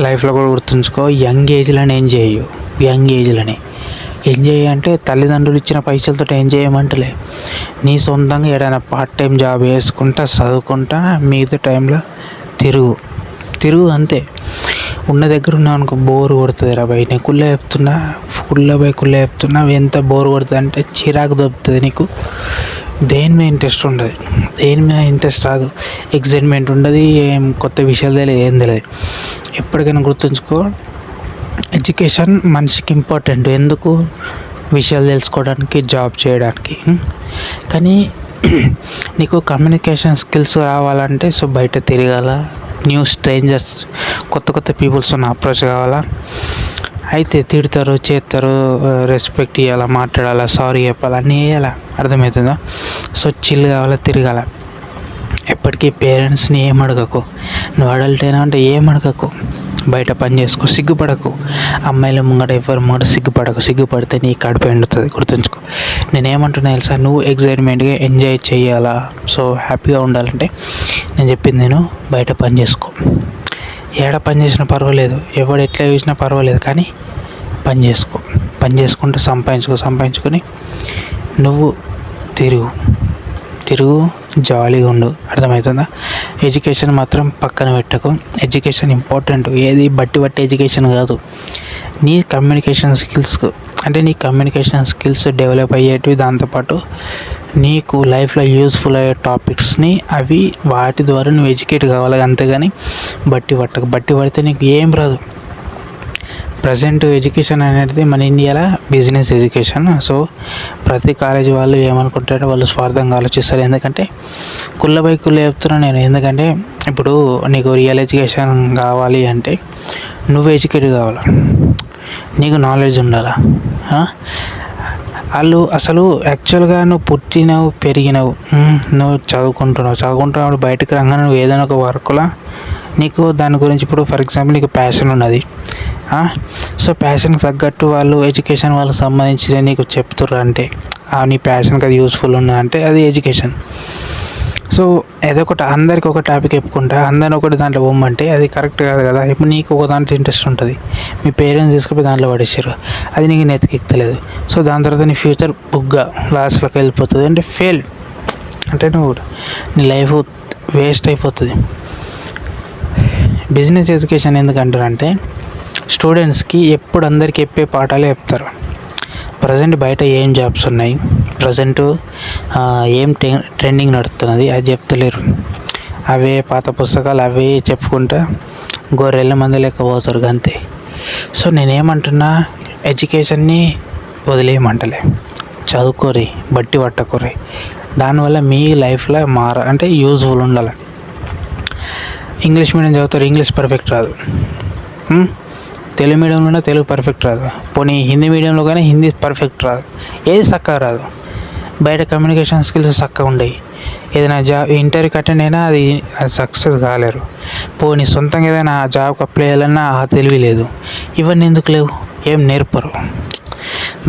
లైఫ్లో కూడా గుర్తుంచుకో, యంగ్ ఏజ్లోనే ఎంజాయ్ అంటే తల్లిదండ్రులు ఇచ్చిన పైసలతో ఎంజాయ్ చేయమంటలే, నీ సొంతంగా ఏదైనా పార్ట్ టైం జాబ్ వేసుకుంటా చదువుకుంటా మిగతా టైంలో తిరుగు అంతే. ఉన్న దగ్గర ఉన్నావు అనుకో బోర్ కొడుతుంది రా భయ్, నేను కుళ్ళ చెప్తున్నా ఎంత బోర్ కొడుతుంది అంటే చిరాకు దొరుకుతుంది నీకు. దేని మీద ఇంట్రెస్ట్ రాదు, ఎక్సైట్మెంట్ ఉండదు, ఏం కొత్త విషయాలు తెలియదు, ఏం తెలియదు. ఎప్పటికైనా గుర్తుంచుకో, ఎడ్యుకేషన్ మనిషికి ఇంపార్టెంట్. ఎందుకు? విషయాలు తెలుసుకోవడానికి, జాబ్ చేయడానికి. కానీ నీకు కమ్యూనికేషన్ స్కిల్స్ రావాలంటే బయట తిరగాల, న్యూ స్ట్రేంజర్స్, కొత్త పీపుల్స్తో అప్రోచ్ కావాలా. అయితే తిడతారు, చేస్తారు, రెస్పెక్ట్ ఇవ్వాలా, మాట్లాడాలా, సారీ చెప్పాలి, అన్నీ వేయాలా. అర్థమవుతుందా? చిల్ కావాలా, తిరగాల. ఎప్పటికీ పేరెంట్స్ని ఏం అడగకు. నువ్వు అడల్ట్ అయినా అంటే ఏం అడగకు, బయట పని చేసుకో, సిగ్గుపడకు. అమ్మాయిల ముంగట ఎవరి ముంగట సిగ్గుపడితే నీ కడుపు ఎండుతుంది. గుర్తుంచుకో. నేనేమంటున్నా తెలుసా, నువ్వు ఎగ్జైట్మెంట్గా ఎంజాయ్ చేయాలా, హ్యాపీగా ఉండాలంటే నేను చెప్పింది బయట పని చేసుకో. ఏడ పని చేసినా పర్వాలేదు, ఎవడు ఎట్లా చూసినా పర్వాలేదు, కానీ పని చేసుకుంటూ సంపాదించుకొని నువ్వు తిరుగు, జాలీగా ఉండు. అర్థమవుతుందా? ఎడ్యుకేషన్ మాత్రం పక్కన పెట్టకు. Education important. ఏది బట్టి ఎడ్యుకేషన్ కాదు, నీ కమ్యూనికేషన్ స్కిల్స్ డెవలప్ అయ్యేటివి. దాంతోపాటు నీకు లైఫ్లో యూస్ఫుల్ అయ్యే టాపిక్స్ని వాటి ద్వారా నువ్వు ఎడ్యుకేట్ కావాలి. అంతేగాని బట్టి పడితే నీకు ఏం రాదు. ప్రజెంట్ ఎడ్యుకేషన్ అనేది మన ఇండియాలో బిజినెస్ ఎడ్యుకేషన్. ప్రతి కాలేజీ వాళ్ళు ఏమనుకుంటారో వాళ్ళు స్వార్థంగా ఆలోచిస్తారు. ఎందుకంటే కుళ్ళ చెప్తున్నాను నేను. ఎందుకంటే ఇప్పుడు నీకు రియల్ ఎడ్యుకేషన్ కావాలి అంటే నువ్వు ఎడ్యుకేట్ కావాలా, నీకు నాలెడ్జ్ ఉండాలా. వాళ్ళు అసలు యాక్చువల్గా నువ్వు పుట్టినవు, పెరిగినవు, నువ్వు చదువుకుంటున్నావు, బయటకు రాగానే నువ్వు ఏదైనా ఒక వర్క్లో నీకు దాని గురించి, ఇప్పుడు ఫర్ ఎగ్జాంపుల్ నీకు ప్యాషన్ ఉన్నది. ప్యాషన్కి తగ్గట్టు వాళ్ళు ఎడ్యుకేషన్ వాళ్ళకి సంబంధించి నీకు చెప్తుర్రు అంటే నీ ప్యాషన్కి అది యూస్ఫుల్ ఉన్నది అంటే అది ఎడ్యుకేషన్. ఏదో ఒకటి అందరికి ఒక టాపిక్ చెప్పుకుంటా అందరిని ఒకటి దాంట్లో పోమ్మంటే అది కరెక్ట్ కాదు కదా. ఇప్పుడు నీకు ఒక దాంట్లో ఇంట్రెస్ట్ ఉంటుంది, మీ పేరెంట్స్ తీసుకుపోయి దాంట్లో పడేసారు, అది నీకు నెత్తికెక్కలేదు. దాని తర్వాత నీ ఫ్యూచర్ బుగ్గా లాస్ట్లోకి వెళ్ళిపోతుంది. అంటే ఫెయిల్ అంటే నీ లైఫ్ వేస్ట్ అయిపోతుంది. బిజినెస్ ఎడ్యుకేషన్ ఎందుకంటారంటే స్టూడెంట్స్కి ఎప్పుడు అందరికి చెప్పే పాఠాలే చెప్తారు. ప్రజెంట్ బయట ఏం జాబ్స్ ఉన్నాయి, ప్రజెంట్ ఏం ట్రెండింగ్ నడుస్తున్నది అది చెప్తలేరు. అవే పాత పుస్తకాలు అవే చెప్పుకుంటా గొర్రెల మంది లెక్క పోతారు అంతే. నేనేమంటున్నా, ఎడ్యుకేషన్ని వదిలేయమంటలే, చదువుకోరి, బట్టి పట్టకోరి. దానివల్ల మీ లైఫ్లో అంటే యూజ్ఫుల్ ఉండాలి. ఇంగ్లీష్ మీడియం చదువుతారు, ఇంగ్లీష్ పర్ఫెక్ట్ రాదు. తెలుగు మీడియంలోనే తెలుగు పర్ఫెక్ట్ రాదు. పోనీ హిందీ మీడియంలో కానీ హిందీ పర్ఫెక్ట్ రాదు. ఏది చక్కగా రాదు. బయట కమ్యూనికేషన్ స్కిల్స్ చక్కగా ఉండవు. ఏదైనా ఇంటర్వ్యూకి అటెండ్ అయినా అది సక్సెస్ కాలేరు. పోనీ సొంతంగా ఏదైనా జాబ్కి అప్లై చేయాలన్నా తెలివి లేదు. ఇవన్నీ ఎందుకు లేవు? ఏం నేర్పరు.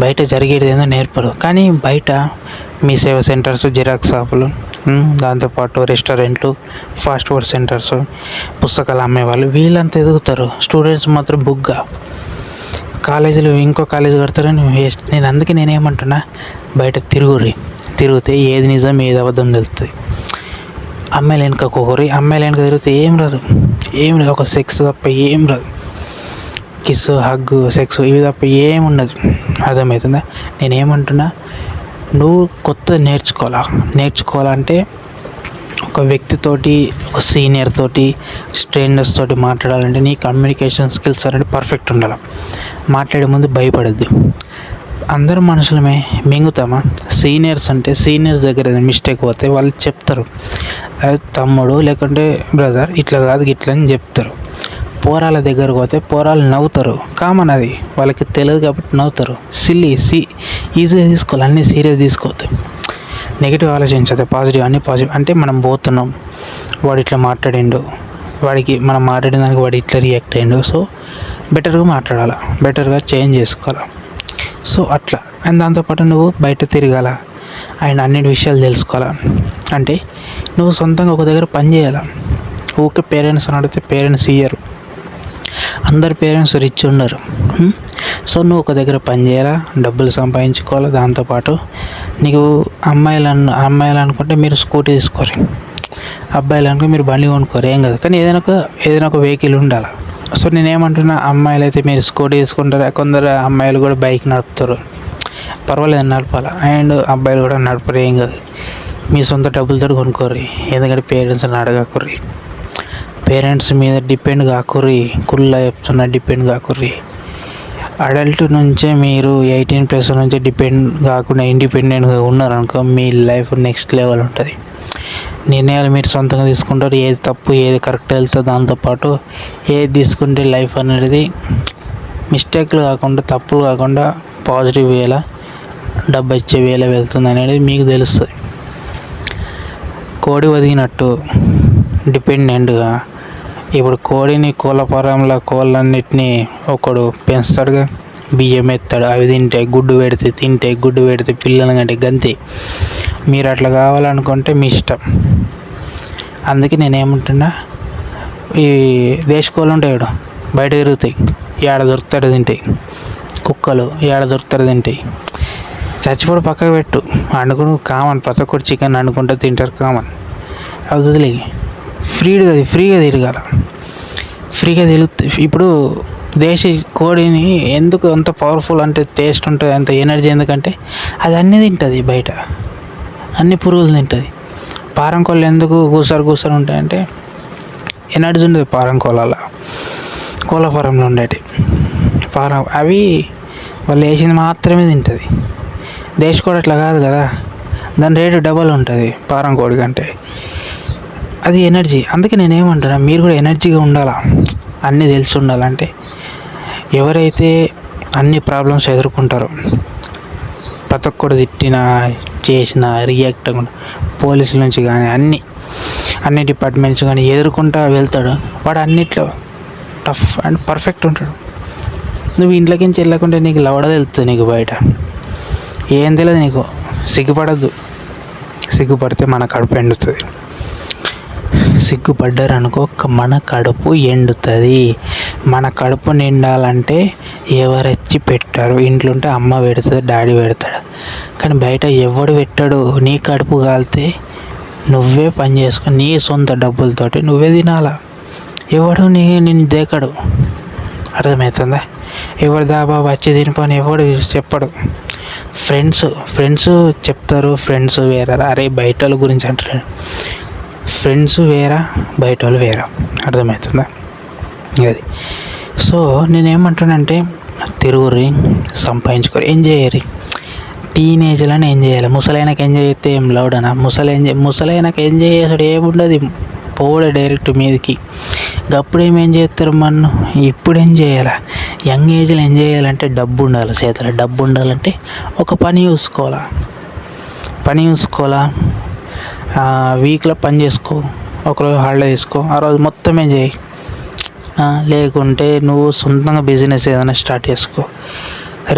బయట జరిగేది ఏందో నేర్పరు. కానీ బయట మీ సేవ సెంటర్స్, జిరాక్స్ షాపులు, దాంతోపాటు రెస్టారెంట్లు, ఫాస్ట్ ఫుడ్ సెంటర్స్, పుస్తకాలు అమ్మేవాళ్ళు వీళ్ళంతా ఎదుగుతారు. స్టూడెంట్స్ మాత్రం బుగ్గా కాలేజీలు ఇంకో కాలేజీ కడతారని వేస్ట్. నేనేమంటున్నా, బయట తిరిగితే ఏది నిజం ఏది అబద్ధం తెలుస్తుంది. అమ్మాయిలు వెనక తిరిగితే ఏం రాదు. ఒక సెక్స్ తప్ప ఏం రాదు. కిస్, హగ్, సెక్స్ ఇవి తప్ప ఏం ఉండదు. అర్థమవుతుందా? నేనేమంటున్నా, నువ్వు కొత్తది నేర్చుకోవాలంటే ఒక వ్యక్తితోటి, ఒక సీనియర్ తోటి, స్ట్రేంజర్స్ తోటి మాట్లాడాలంటే నీ కమ్యూనికేషన్ స్కిల్స్ అనేది పర్ఫెక్ట్ ఉండాలి. మాట్లాడే ముందు భయపడద్దు. అందరూ మనుషులమే, మింగుతామా? సీనియర్స్ దగ్గర మిస్టేక్ పోతే వాళ్ళు చెప్తారు, అది తమ్ముడు లేకుంటే బ్రదర్ ఇట్లా కాదు ఇట్లా అని చెప్తారు. పోరాల దగ్గరకు పోతే పోరాలు నవ్వుతారు, కామన్, అది వాళ్ళకి తెలియదు కాబట్టి నవ్వుతారు. ఈజీగా తీసుకోవాలి, అన్నీ సీరియస్ తీసుకోవద్దు. నెగిటివ్ ఆలోచించదు, అన్నీ పాజిటివ్. అంటే మనం పోతున్నాం, వాడు ఇట్లా మాట్లాడిండు, మనం మాట్లాడిన దానికి వాడు ఇట్లా రియాక్ట్ అయ్యిండు, బెటర్గా మాట్లాడాలి, బెటర్గా చేంజ్ చేసుకోవాలి. అట్లా. అండ్ దాంతోపాటు నువ్వు బయట తిరగాల అండ్ అన్ని విషయాలు తెలుసుకోవాలా. అంటే నువ్వు సొంతంగా ఒక దగ్గర పని చేయాలి. ఊరికే పేరెంట్స్ అని అడిగితే పేరెంట్స్ ఇయ్యరు. అందరి పేరెంట్స్ రిచ్ ఉండరు. సో నువ్వు ఒక దగ్గర పని చేయాలా, డబ్బులు సంపాదించుకోవాలి. దాంతోపాటు నీకు అమ్మాయిలు అనుకుంటే మీరు స్కూటీ తీసుకోరు, అబ్బాయిలు అనుకో మీరు బండి కొనుక్కోరు, ఏం కాదు. కానీ ఏదైనా ఒక వెహికల్ ఉండాలి. సో నేనేమంటున్నా, అమ్మాయిలు అయితే మీరు స్కూటీ తీసుకుంటారు, కొందరు అమ్మాయిలు కూడా బైక్ నడుపుతారు, పర్వాలేదు నడపాలి. అండ్ అబ్బాయిలు కూడా నడపరు, ఏం కాదు. మీ సొంత డబ్బులతో కొనుక్కోర్రి, ఎందుకంటే పేరెంట్స్ని అడగకుర్రి, పేరెంట్స్ మీద డిపెండ్ కాకుర్రి, కుళ్ళ చెప్తున్నా డిపెండ్ కాకుర్రి. అడల్ట్ నుంచే మీరు 18+ నుంచి డిపెండ్ కాకుండా ఇండిపెండెంట్గా ఉన్నారనుకో, మీ లైఫ్ నెక్స్ట్ లెవెల్ ఉంటుంది. నిర్ణయాలు మీరు సొంతంగా తీసుకుంటారు, ఏది తప్పు ఏది కరెక్ట్ తెలుస్తుంది. దాంతోపాటు ఏది తీసుకుంటే లైఫ్ అనేది మిస్టేక్లు కాకుండా, తప్పులు కాకుండా పాజిటివ్ వేలా, డబ్బు ఇచ్చే వేలా వెళ్తుంది అనేది మీకు తెలుస్తుంది. కోడి ఒదిగినట్టు డిపెండెంట్గా ఇప్పుడు కోళ్ళ ఫారంలో కోళ్ళన్నిటినీ ఒకడు పెంచుతాడుగా, బియ్యం ఎత్తాడు, అవి తింటే గుడ్డు పెడితే పిల్లలు కంటే గంతే. మీరు అట్లా కావాలనుకుంటే మీ ఇష్టం. అందుకే నేనేమంటున్నా, ఈ దేశ కోళ్ళు ఉంటాయి బయట తిరుగుతాయి, ఏడ దొరుకుతాడు తింటాయి. కుక్కలు ఏడ దొరుకుతాడు తింటాయి. చచ్చిపోడు పక్కకు పెట్టు, వండుకుని కామన్, ప్రతి ఒక్కటి చికెన్ వండుకుంటే తింటారు, కామన్. అది వదిలే, ఫ్రీగా తిరగాల, ఫ్రీగా తిరుగుతాయి. ఇప్పుడు దేశీ కోడిని ఎందుకు అంత పవర్ఫుల్ అంటే, టేస్ట్ ఉంటుంది, అంత ఎనర్జీ ఎందుకంటే అది అన్నీ తింటుంది, బయట అన్ని పురుగులు తింటుంది. పారం కోళ్ళు ఎందుకు కూసారు ఉంటాయంటే ఎనర్జీ ఉండదు పారం కోళ్ళ, కోళ్ళ ఫారంలో ఉండేటి అవి వాళ్ళు వేసింది మాత్రమే తింటుంది. దేశ కోడి అట్లా కాదు కదా, దాని రేటు డబల్ ఉంటుంది పారం కోడి కంటే. అది ఎనర్జీ. అందుకే నేనేమంటున్నా, మీరు కూడా ఎనర్జీగా ఉండాలా, అన్నీ తెలిసి ఉండాలంటే. ఎవరైతే అన్ని ప్రాబ్లమ్స్ ఎదుర్కొంటారో, ప్రతి ఒక్కడు తిట్టినా చేసిన రియాక్ట్ అవ్వకుండా, పోలీసుల నుంచి కానీ అన్ని డిపార్ట్మెంట్స్ కానీ ఎదుర్కొంటా వెళ్తాడు, వాడు అన్నిట్లో టఫ్ అండ్ పర్ఫెక్ట్ ఉంటాడు. నువ్వు ఇంట్లోకి నుంచి వెళ్ళకుంటే నీకు లవడ తెలుస్తుంది, నీకు బయట ఏం తెలియదు నీకు. సిగ్గుపడద్దు, సిగ్గుపడితే మన కడుపు ఎండుతుంది. సిగ్గుపడ్డారనుకో మన కడుపు ఎండుతుంది. మన కడుపు నిండాలంటే ఎవరొచ్చి పెట్టారు, ఇంట్లో ఉంటే అమ్మ పెడుతుంది, డాడీ పెడతాడు. కానీ బయట ఎవడు పెట్టాడు. నీ కడుపు కాలితే నువ్వే పని చేసుకొని నీ సొంత డబ్బులతోటి నువ్వే తినాలా. ఎవడు నిన్ను దేకడు, అర్థమవుతుందా? ఎవడు దాబా వచ్చి తినిపోని ఎవడు చెప్పడు. ఫ్రెండ్స్ చెప్తారు, ఫ్రెండ్స్ వేరే. అరే బయట వాళ్ళ గురించి అంటారు, ఫ్రెండ్స్ వేరా, బయట వాళ్ళు వేరా, అర్థమవుతుందా? అది. సో నేనేమంటానంటే, తిరుగురి, సంపాదించుకోరు, ఎంజాయ్ చేయరు. టీనేజ్లోనే ఎంజాయ్ చేయాలి. ముసలైనకి ఎంజాయ్ చేస్తే ఏం లౌడనా? ముసలైనకి ఎంజాయ్ చేసాడు ఏముండదు, పోవడే డైరెక్ట్ మీదకి. అప్పుడు ఏం చేస్తారు మన, ఇప్పుడు ఏం చేయాలా? యంగ్ ఏజ్లో ఎంజాయ్ చేయాలంటే డబ్బు ఉండాలి చేతిలో. డబ్బు ఉండాలంటే ఒక పని చూసుకోవాలా. వీక్లో పని చేసుకో, ఒకరోజు హాలిడే తీసుకో, ఆ రోజు మొత్తం ఎంజాయ్. లేకుంటే నువ్వు సొంతంగా బిజినెస్ ఏదైనా స్టార్ట్ చేసుకో.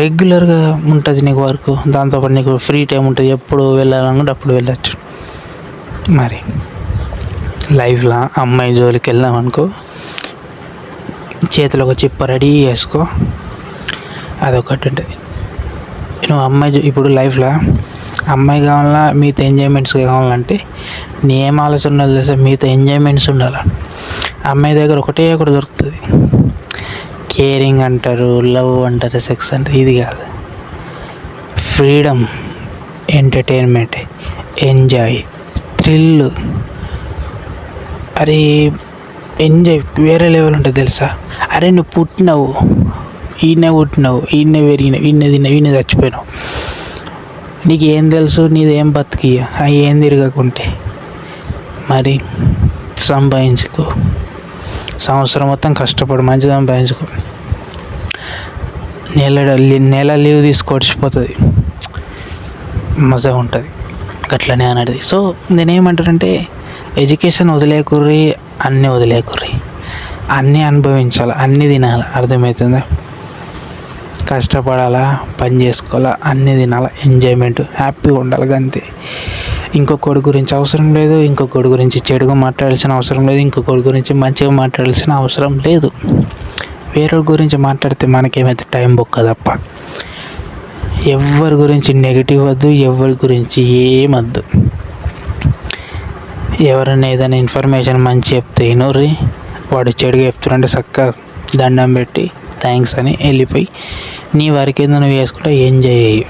రెగ్యులర్గా ఉంటుంది నీకు వర్క్, దాంతోపాటు నీకు ఫ్రీ టైం ఉంటుంది, ఎప్పుడు వెళ్ళాలనుకుంటే అప్పుడు వెళ్ళచ్చు. మరి లైఫ్లో అమ్మాయి జోలికి వెళ్ళామనుకో, చేతిలో ఒక చిప్ప రెడీ చేసుకో, అదొకటి ఉంటుంది. నువ్వు ఇప్పుడు లైఫ్లో అమ్మాయి కావాలన్నా, మీతో ఎంజాయ్మెంట్స్ కావాలంటే నీ ఏం ఆలోచన తెలుసా, మీతో ఎంజాయ్మెంట్స్ ఉండాలి. అమ్మాయి దగ్గర ఒకటే ఒకటి దొరుకుతుంది, కేరింగ్ అంటారు, లవ్ అంటారు, సెక్స్ అంటారు. ఇది కాదు, ఫ్రీడమ్, ఎంటర్టైన్మెంట్, ఎంజాయ్, థ్రిల్. అరే ఎంజాయ్ వేరే లెవెల్ ఉంటుంది తెలుసా. అరే నువ్వు పుట్టినావు, ఈయనే పెరిగినావు, ఈయనే తిన్నావు, ఈయన చచ్చిపోయినావు. నీకు ఏం తెలుసు, నీది ఏం బతికి, అవి ఏం తిరగకుంటే. మరి సంపాదించుకో, సంవత్సరం మొత్తం కష్టపడు, మంచిగా సంపాదించుకో. నెల లీవ్ తీసుకొచ్చిపోతుంది, మజా ఉంటుంది. అట్లనే అనేది. సో నేనేమంటానంటే, ఎడ్యుకేషన్ వదిలేకుర్రి, అన్నీ వదిలేకుర్రి, అన్నీ అనుభవించాలి, అన్నీ తినాలి, అర్థమవుతుందా? కష్టపడాలా, పని చేసుకోవాలా, అన్నీ తినాలా, ఎంజాయ్మెంట్, హ్యాపీగా ఉండాలి, అంతే. ఇంకొకటి గురించి అవసరం లేదు, ఇంకొకటి గురించి చెడుగా మాట్లాడాల్సిన అవసరం లేదు, ఇంకొకటి గురించి మంచిగా మాట్లాడాల్సిన అవసరం లేదు. వేరే గురించి మాట్లాడితే మనకేమైతే టైం బొక్క తప్ప. ఎవరి గురించి నెగిటివ్ వద్దు, ఎవరి గురించి ఏమొద్దు. ఎవరైనా ఏదైనా ఇన్ఫర్మేషన్ మంచి చెప్తే వినోర్రి, వాడు చెడుగా చెప్తున్నారంటే చక్కగా దండం పెట్టి థ్యాంక్స్ అని వెళ్ళిపోయి నీ వరకు ఏదో నువ్వు వేసుకుంటే ఎంజాయ్ చేయు.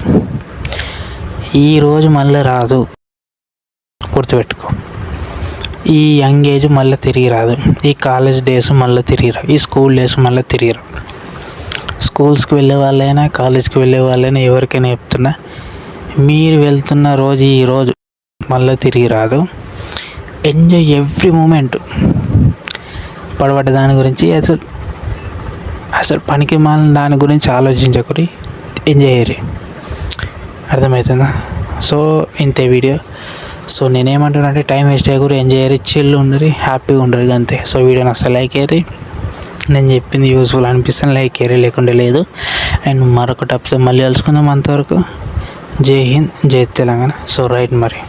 ఈరోజు మళ్ళీ రాదు, గుర్తుపెట్టుకో. ఈ యంగ్ ఏజ్ మళ్ళీ తిరిగి రాదు, ఈ కాలేజ్ డేస్ మళ్ళీ తిరిగి రావు, ఈ స్కూల్ డేస్ మళ్ళీ తిరిగి రావు. స్కూల్స్కి వెళ్ళే వాళ్ళైనా కాలేజ్కి వెళ్ళే వాళ్ళైనా ఎవరికైనా చెప్తున్నా, మీరు వెళ్తున్న రోజు ఈరోజు మళ్ళీ తిరిగి రాదు. Enjoy every moment. పడబడ్డ దాని గురించి అసలు పనికి మాలిన దాని గురించి ఆలోచించకూరి, ఎంజాయ్ చేయరు. అర్థమవుతుందా? సో ఇంతే వీడియో. సో నేనేమంటున్నా అంటే టైం వేస్ట్ చేయకూరి, ఎంజాయ్ చేయరు, చిల్ ఉండరు, హ్యాపీగా ఉండరు, అంతే. సో వీడియోని అసలు లైక్ చేయరు. నేను చెప్పింది యూస్ఫుల్ అనిపిస్తే లైక్ చేయరు, లేకుంటే లేదు. అండ్ మరొక టాపిక్తో మళ్ళీ కలుసుకుందాం. అంతవరకు జై హింద్, జై తెలంగాణ. సో రైట్ మరి.